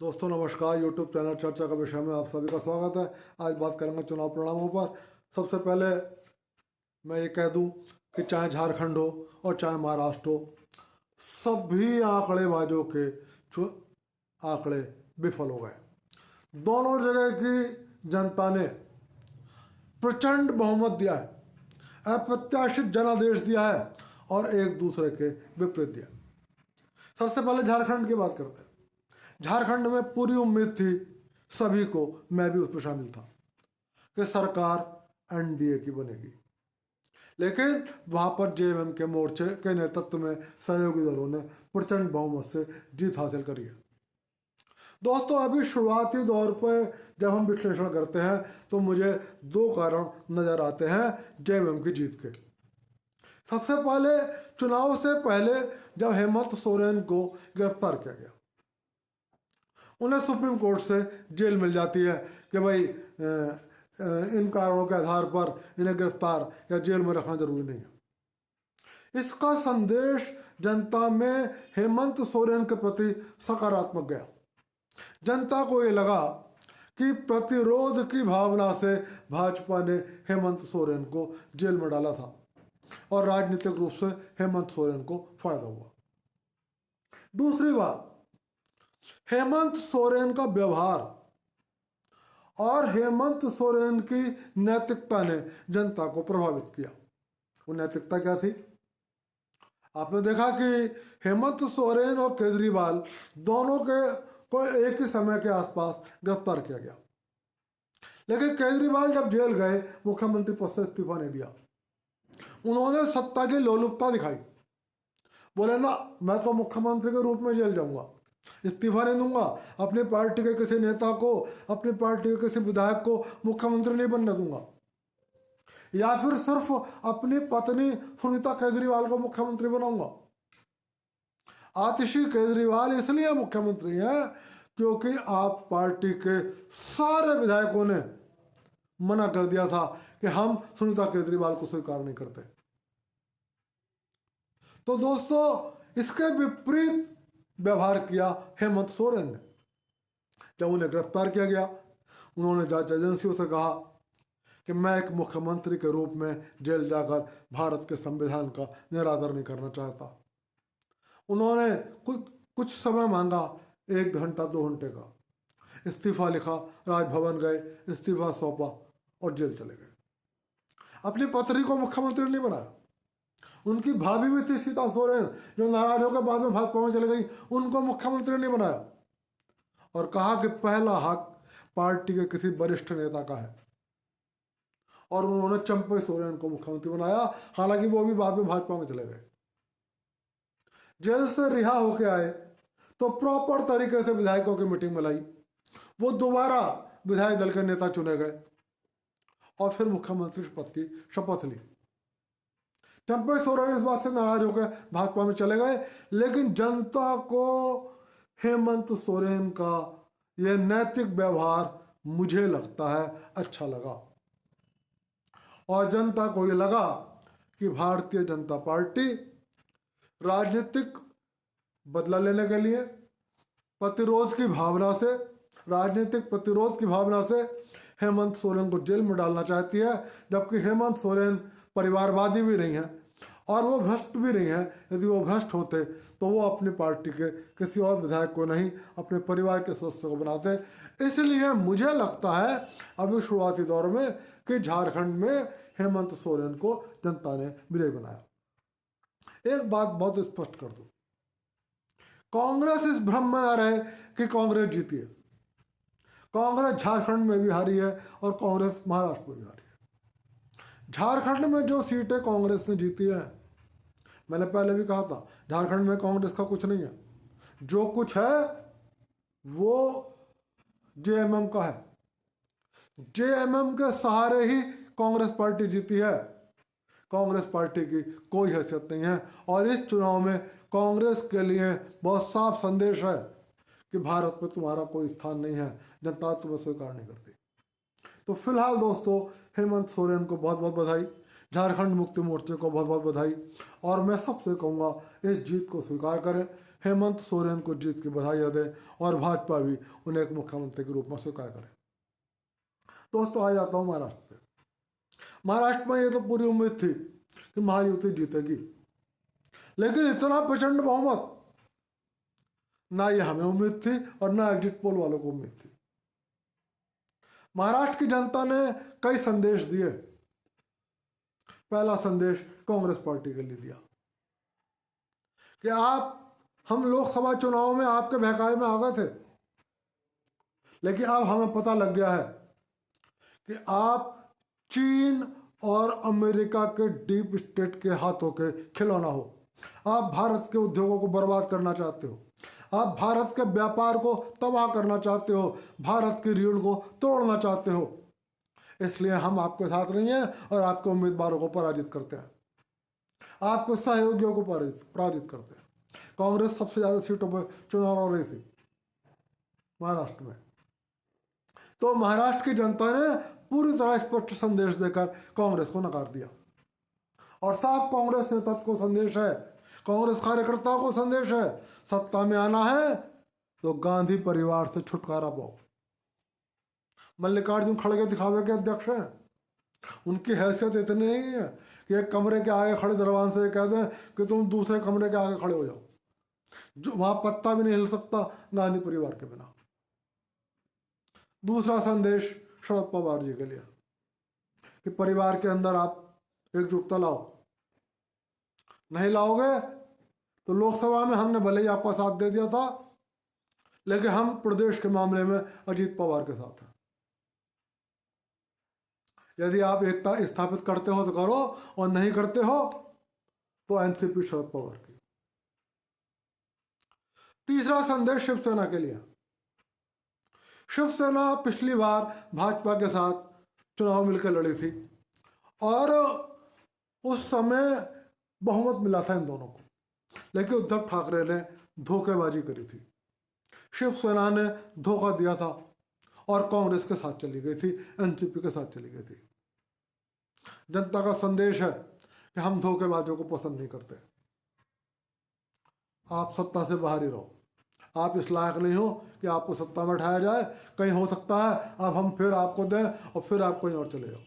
दोस्तों नमस्कार। YouTube channel चर्चा का विषय में आप सभी का स्वागत है। आज बात करेंगे चुनाव परिणामों पर। सबसे पहले मैं ये कह दूं कि चाहे झारखंड हो और चाहे महाराष्ट्र हो, सभी आंकड़ेबाजों के आंकड़े विफल हो गए। दोनों जगह की जनता ने प्रचंड बहुमत दिया है, अप्रत्याशित जनादेश दिया है और एक दूसरे के विपरीत दिया। सबसे पहले झारखंड की बात करते हैं। झारखंड में पूरी उम्मीद थी सभी को, मैं भी उसमें शामिल था, कि सरकार एनडीए की बनेगी। लेकिन वहां पर जेएमएम के मोर्चे के नेतृत्व में सहयोगी दलों ने प्रचंड बहुमत से जीत हासिल करी है। दोस्तों, अभी शुरुआती दौर पर जब हम विश्लेषण करते हैं तो मुझे दो कारण नजर आते हैं जेएमएम की जीत के। सबसे पहले, चुनाव से पहले जब हेमंत सोरेन को गिरफ्तार किया गया, उन्हें सुप्रीम कोर्ट से जेल मिल जाती है कि भाई इन कारणों के आधार पर इन्हें गिरफ्तार या जेल में रखना जरूरी नहीं है। इसका संदेश जनता में हेमंत सोरेन के प्रति सकारात्मक गया। जनता को ये लगा कि प्रतिरोध की भावना से भाजपा ने हेमंत सोरेन को जेल में डाला था और राजनीतिक रूप से हेमंत सोरेन को फायदा हुआ। दूसरी बात, हेमंत सोरेन का व्यवहार और हेमंत सोरेन की नैतिकता ने जनता को प्रभावित किया। वो नैतिकता क्या थी? आपने देखा कि हेमंत सोरेन और केजरीवाल दोनों को एक ही समय के आसपास गिरफ्तार किया गया। लेकिन केजरीवाल जब जेल गए, मुख्यमंत्री पद से इस्तीफा नहीं दिया। उन्होंने सत्ता की लोलुपता दिखाई। बोले ना, मैं तो मुख्यमंत्री के रूप में जेल जाऊंगा, इस्तीफा नहीं दूंगा, अपनी पार्टी के किसी नेता को, अपनी पार्टी के किसी विधायक को मुख्यमंत्री नहीं बनने दूंगा, या फिर सिर्फ अपनी पत्नी सुनीता केजरीवाल को मुख्यमंत्री बनाऊंगा। आतिशी केजरीवाल इसलिए मुख्यमंत्री हैं क्योंकि आप पार्टी के सारे विधायकों ने मना कर दिया था कि हम सुनीता केजरीवाल को स्वीकार नहीं करते। तो दोस्तों, इसके विपरीत व्यवहार किया हेमंत सोरेन ने। जब उन्हें गिरफ्तार किया गया, उन्होंने जांच एजेंसियों से कहा कि मैं एक मुख्यमंत्री के रूप में जेल जाकर भारत के संविधान का निरादर नहीं करना चाहता। उन्होंने कुछ समय मांगा, 1 घंटा 2 घंटे का। इस्तीफा लिखा, राजभवन गए, इस्तीफा सौंपा और जेल चले गए। अपनी पत्नी को मुख्यमंत्री नहीं बनाया। उनकी भाभी भी थी सीता सोरेन, जो नाराज होकर बाद में भाजपा में चले गई, उनको मुख्यमंत्री नहीं बनाया और कहा कि पहला हक पार्टी के किसी वरिष्ठ नेता का है। और उन्होंने चंपई सोरेन को मुख्यमंत्री बनाया, हालांकि वो भी बाद में भाजपा में चले गए। जेल से रिहा होके आए तो प्रॉपर तरीके से विधायकों की मीटिंग बुलाई, वो दोबारा विधायक दल के नेता चुने गए और फिर मुख्यमंत्री पद की शपथ ली। चंपई सोरेन इस बात से नाराज होकर भाजपा में चले गए। लेकिन जनता को हेमंत सोरेन का यह नैतिक व्यवहार, मुझे लगता है, अच्छा लगा और जनता को यह लगा कि भारतीय जनता पार्टी राजनीतिक बदला लेने के लिए प्रतिरोध की भावना से, राजनीतिक प्रतिरोध की भावना से हेमंत सोरेन को जेल में डालना चाहती है। जबकि हेमंत सोरेन परिवारवादी भी नहीं है और वो भ्रष्ट भी नहीं है। यदि वो भ्रष्ट होते तो वो अपनी पार्टी के किसी और विधायक को नहीं, अपने परिवार के सदस्य को बनाते। इसलिए मुझे लगता है अभी शुरुआती दौर में कि झारखंड में हेमंत सोरेन को जनता ने विजयी बनाया। एक बात बहुत स्पष्ट कर दूं, कांग्रेस इस भ्रम में ना रहे कि कांग्रेस जीती है। कांग्रेस झारखंड में भी हारी है और कांग्रेस महाराष्ट्र में भी हारी है। झारखंड में जो सीटें कांग्रेस ने जीती हैं, मैंने पहले भी कहा था, झारखंड में कांग्रेस का कुछ नहीं है। जो कुछ है वो जेएमएम का है। जेएमएम के सहारे ही कांग्रेस पार्टी जीती है। कांग्रेस पार्टी की कोई हैसियत नहीं है और इस चुनाव में कांग्रेस के लिए बहुत साफ संदेश है कि भारत में तुम्हारा कोई स्थान नहीं है, जनता तुम्हें स्वीकार नहीं करती। तो फिलहाल दोस्तों, हेमंत सोरेन को बहुत बहुत बधाई, झारखंड मुक्ति मोर्चे को बहुत बहुत बधाई और मैं सबसे कहूँगा इस जीत को स्वीकार करें। हेमंत सोरेन को जीत की बधाई दें और भाजपा भी उन्हें एक मुख्यमंत्री के रूप में स्वीकार करे। दोस्तों, आ जाता हूँ महाराष्ट्र पे। महाराष्ट्र में ये तो पूरी उम्मीद थी कि महायुति जीतेगी, लेकिन इतना प्रचंड बहुमत ना ये हमें उम्मीद थी और ना एग्जिट पोल वालों को उम्मीद थी। महाराष्ट्र की जनता ने कई संदेश दिए। पहला संदेश कांग्रेस पार्टी के लिए दिया कि हम लोकसभा चुनाव में आपके बहकावे में आ गए थे, लेकिन अब हमें पता लग गया है कि आप चीन और अमेरिका के डीप स्टेट के हाथों के खिलौना हो। आप भारत के उद्योगों को बर्बाद करना चाहते हो, आप भारत के व्यापार को तबाह करना चाहते हो, भारत की रीढ़ को तोड़ना चाहते हो। इसलिए हम आपके साथ नहीं हैं और आपके उम्मीदवारों को पराजित करते हैं, आपके सहयोगियों को पराजित करते हैं। कांग्रेस सबसे ज्यादा सीटों पर चुनाव लड़ रही थी महाराष्ट्र में, तो महाराष्ट्र की जनता ने पूरी तरह स्पष्ट संदेश देकर कांग्रेस को नकार दिया। और साफ कांग्रेस नेतृत्व को संदेश है, कांग्रेस कार्यकर्ताओं को संदेश है, सत्ता में आना है तो गांधी परिवार से छुटकारा पाओ। मल्लिकार्जुन खड़गे दिखावे के अध्यक्ष हैं, उनकी हैसियत इतनी नहीं है कि एक कमरे के आगे खड़े दरवान से कह दें कि तुम दूसरे कमरे के आगे खड़े हो जाओ, जो वहां पत्ता भी नहीं हिल सकता गांधी परिवार के बिना। दूसरा संदेश शरद पवार जी के लिए कि परिवार के अंदर आप एकजुटता लाओ, नहीं लाओगे तो लोकसभा में हमने भले ही आपका साथ दे दिया था, लेकिन हम प्रदेश के मामले में अजीत पवार के साथ हैं। यदि आप एकता स्थापित करते हो तो करो, और नहीं करते हो तो एनसीपी शरद पवार की। तीसरा संदेश शिवसेना के लिए। शिवसेना पिछली बार भाजपा के साथ चुनाव मिलकर लड़ी थी और उस समय बहुमत मिला था इन दोनों को, लेकिन उद्धव ठाकरे ने धोखेबाजी करी थी। शिवसेना ने धोखा दिया था और कांग्रेस के साथ चली गई थी, एनसीपी के साथ चली गई थी। जनता का संदेश है कि हम धोखेबाजों को पसंद नहीं करते, आप सत्ता से बाहर ही रहो, आप इस लायक नहीं हो कि आपको सत्ता में उठाया जाए। कहीं हो सकता है अब हम फिर आपको दें और फिर आप कहीं और चले जाओ।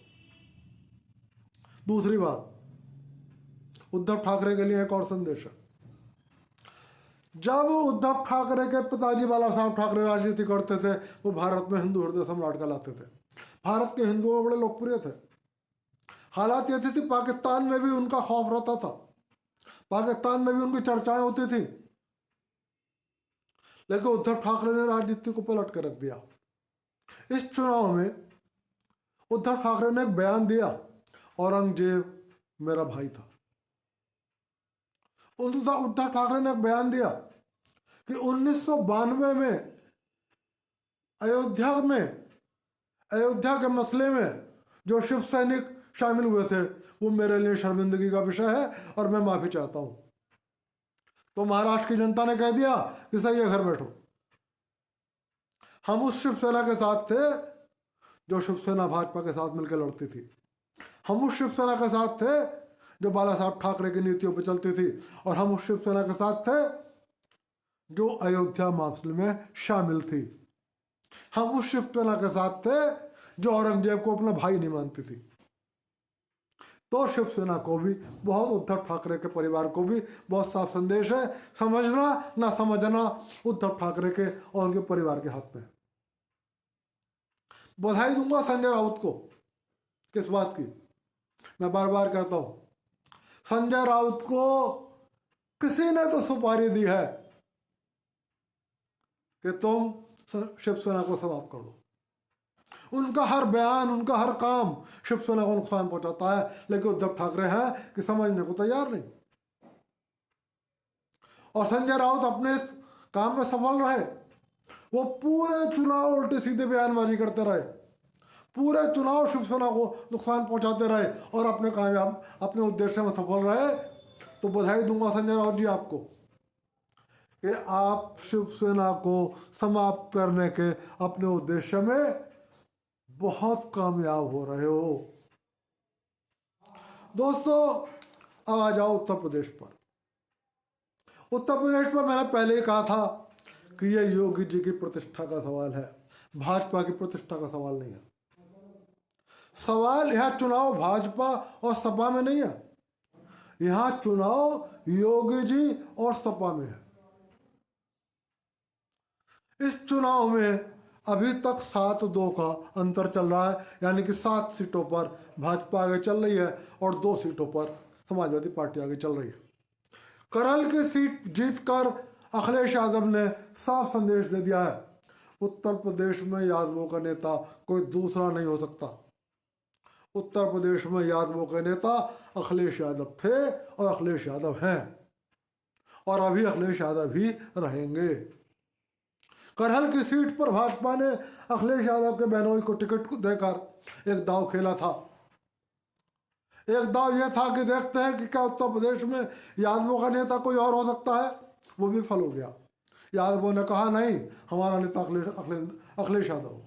दूसरी बात, उद्धव ठाकरे के लिए एक और संदेश है। जब उद्धव ठाकरे के पिताजी बाला साहब ठाकरे राजनीति करते थे, वो भारत में हिंदू हृदय सम्राट कहलाते थे, भारत के हिंदुओं में बड़े लोकप्रिय थे। हालात ये थी, पाकिस्तान में भी उनका खौफ रहता था, पाकिस्तान में भी उनकी चर्चाएं होती थी, लेकिन उद्धव ठाकरे ने राजनीति को पलट कर रख दिया। इस चुनाव में उद्धव ठाकरे ने एक बयान दिया, औरंगजेब मेरा भाई था। उद्धव ठाकरे ने एक बयान दिया कि 1992 में अयोध्या के मसले में जो शिव सैनिक शामिल हुए थे वो मेरे लिए शर्मिंदगी का विषय है और मैं माफी चाहता हूं। तो महाराष्ट्र की जनता ने कह दिया कि सही है, घर बैठो। हम उस शिवसेना के साथ थे जो शिवसेना भाजपा के साथ मिलकर लड़ती थी, हम उस शिवसेना के साथ थे जो बाला साहब ठाकरे की नीतियों पर चलती थी, और हम उस शिवसेना के साथ थे जो अयोध्या मामले में शामिल थी, हम उस शिवसेना के साथ थे जो औरंगजेब को अपना भाई नहीं मानती थी। तो शिवसेना को भी बहुत, उद्धव ठाकरे के परिवार को भी बहुत साफ संदेश है, समझना ना समझना उद्धव ठाकरे के और उनके परिवार के हाथ में। बधाई दूंगा संजय राउत को, किस बात की? मैं बार बार कहता हूं, संजय राउत को किसी ने तो सुपारी दी है कि तुम शिवसेना को समाप्त कर दो। उनका हर बयान, उनका हर काम शिवसेना को नुकसान पहुंचाता है, लेकिन उद्धव ठाकरे हैं कि समझने को तैयार नहीं। और संजय राउत अपने इस काम में सफल रहे, वो पूरे चुनाव उल्टे सीधे बयानबाजी करते रहे, पूरे चुनाव शिवसेना को नुकसान पहुंचाते रहे और अपने कामयाब, अपने उद्देश्य में सफल रहे। तो बधाई दूंगा संजय राउत जी आपको कि आप शिवसेना को समाप्त करने के अपने उद्देश्य में बहुत कामयाब हो रहे हो। दोस्तों, अब आ जाओ उत्तर प्रदेश पर। उत्तर प्रदेश में मैंने पहले ही कहा था कि ये योगी जी की प्रतिष्ठा का सवाल है, भाजपा की प्रतिष्ठा का सवाल नहीं है। सवाल यह चुनाव भाजपा और सपा में नहीं है, यहां चुनाव योगी जी और सपा में है। इस चुनाव में अभी तक 7-2 का अंतर चल रहा है, यानी कि 7 सीटों पर भाजपा आगे चल रही है और 2 सीटों पर समाजवादी पार्टी आगे चल रही है। करहल की सीट जीतकर अखिलेश यादव ने साफ संदेश दे दिया है, उत्तर प्रदेश में यादवों का नेता कोई दूसरा नहीं हो सकता। उत्तर प्रदेश में यादवों के नेता अखिलेश यादव थे और अखिलेश यादव हैं और अभी अखिलेश यादव ही रहेंगे। करहल की सीट पर भाजपा ने अखिलेश यादव के बहनोई को टिकट देकर एक दाव खेला था। एक दाव यह था कि देखते हैं कि क्या उत्तर प्रदेश में यादवों का नेता कोई और हो सकता है। वो भी फल हो गया। यादवों ने कहा नहीं, हमारा नेता अखिलेश यादव होगा।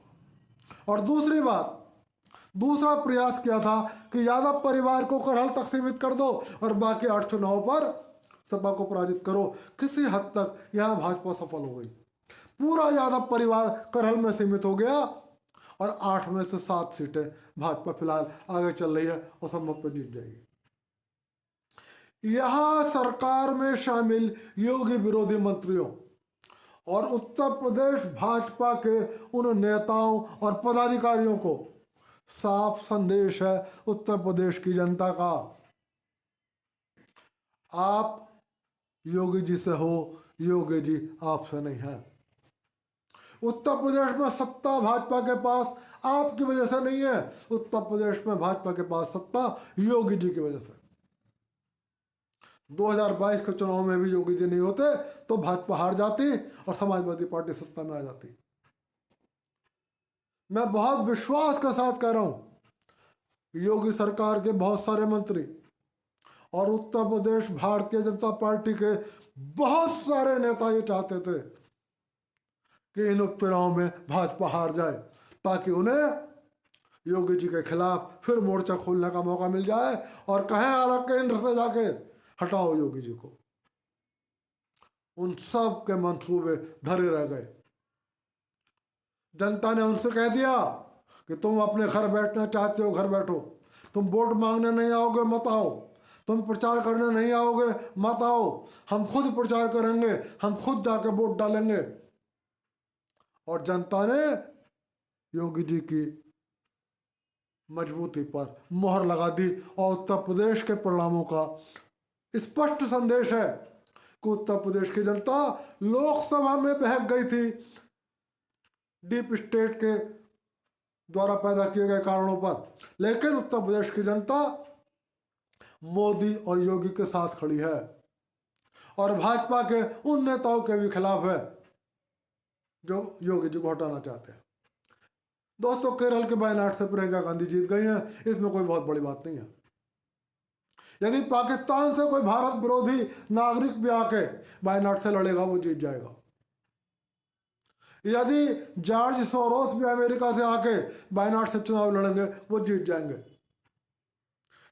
और दूसरी बात, दूसरा प्रयास किया था कि यादव परिवार को करहल तक सीमित कर दो और बाकी 8 चुनाव पर सपा को पराजित करो। किसी हद तक यहाँ भाजपा सफल हो गई। पूरा यादव परिवार करहल में सीमित हो गया और 8 में से 7 सीटें भाजपा फिलहाल आगे चल रही है और संभव तो जीत जाएगी। यहां सरकार में शामिल योगी विरोधी मंत्रियों और उत्तर प्रदेश भाजपा के उन नेताओं और पदाधिकारियों को साफ संदेश है उत्तर प्रदेश की जनता का, आप योगी जी से हो, योगी जी आपसे नहीं है। उत्तर प्रदेश में सत्ता भाजपा के पास आपकी वजह से नहीं है, उत्तर प्रदेश में भाजपा के पास सत्ता योगी जी की वजह से। 2022 के चुनाव में भी योगी जी नहीं होते तो भाजपा हार जाती और समाजवादी पार्टी सत्ता में आ जाती। मैं बहुत विश्वास के साथ कह रहा हूं, योगी सरकार के बहुत सारे मंत्री और उत्तर प्रदेश भारतीय जनता पार्टी के बहुत सारे नेता ये चाहते थे कि इन उपचुनाव में भाजपा हार जाए ताकि उन्हें योगी जी के खिलाफ फिर मोर्चा खोलने का मौका मिल जाए और कहें अलग केंद्र से जाके हटाओ योगी जी को। उन सब के मंसूबे धरे रह गए। जनता ने उनसे कह दिया कि तुम अपने घर बैठना चाहते हो, घर बैठो। तुम वोट मांगने नहीं आओगे, मत आओ। तुम प्रचार करने नहीं आओगे, मत आओ। हम खुद प्रचार करेंगे, हम खुद जाके वोट डालेंगे। और जनता ने योगी जी की मजबूती पर मोहर लगा दी और उत्तर प्रदेश के परिणामों का स्पष्ट संदेश है कि उत्तर प्रदेश की जनता लोकसभा में बहक गई थी डीप स्टेट के द्वारा पैदा किए गए कारणों पर, लेकिन उत्तर प्रदेश की जनता मोदी और योगी के साथ खड़ी है और भाजपा के उन नेताओं के भी खिलाफ है जो योगी जी को हटाना चाहते हैं। दोस्तों, केरल के वायनाड से प्रियंका गांधी जीत गई हैं, इसमें कोई बहुत बड़ी बात नहीं है। यदि पाकिस्तान से कोई भारत विरोधी नागरिक भी आके वायनाड से लड़ेगा वो जीत जाएगा। यदि जॉर्ज सोरोस भी अमेरिका से आके वायनाड से चुनाव लड़ेंगे वो जीत जाएंगे,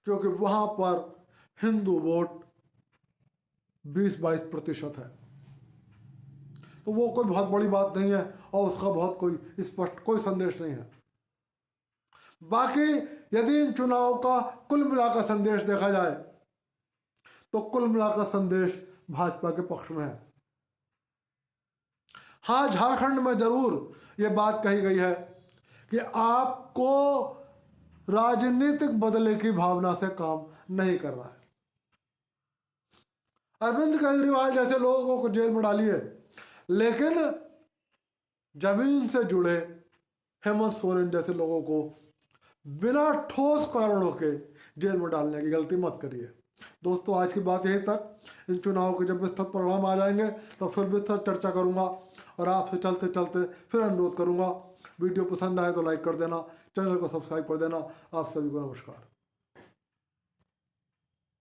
क्योंकि वहां पर हिंदू वोट 20-22% है। तो वो कोई बहुत बड़ी बात नहीं है और उसका बहुत कोई स्पष्ट कोई संदेश नहीं है। बाकी यदि इन चुनाव का कुल मिलाकर संदेश देखा जाए तो कुल मिलाकर संदेश भाजपा के पक्ष में है। हाँ, झारखंड में जरूर ये बात कही गई है कि आपको राजनीतिक बदले की भावना से काम नहीं कर रहा है। अरविंद केजरीवाल जैसे लोगों को जेल में डालिए, लेकिन जमीन से जुड़े हेमंत सोरेन जैसे लोगों को बिना ठोस कारणों के जेल में डालने की गलती मत करिए। दोस्तों, आज की बात यही तक। इन चुनाव के जब विस्तृत परिणाम आ जाएंगे तो फिर विस्तृत चर्चा करूंगा और आपसे चलते चलते फिर अनुरोध करूंगा, वीडियो पसंद आए तो लाइक कर देना, चैनल को सब्सक्राइब कर देना। आप सभी को नमस्कार।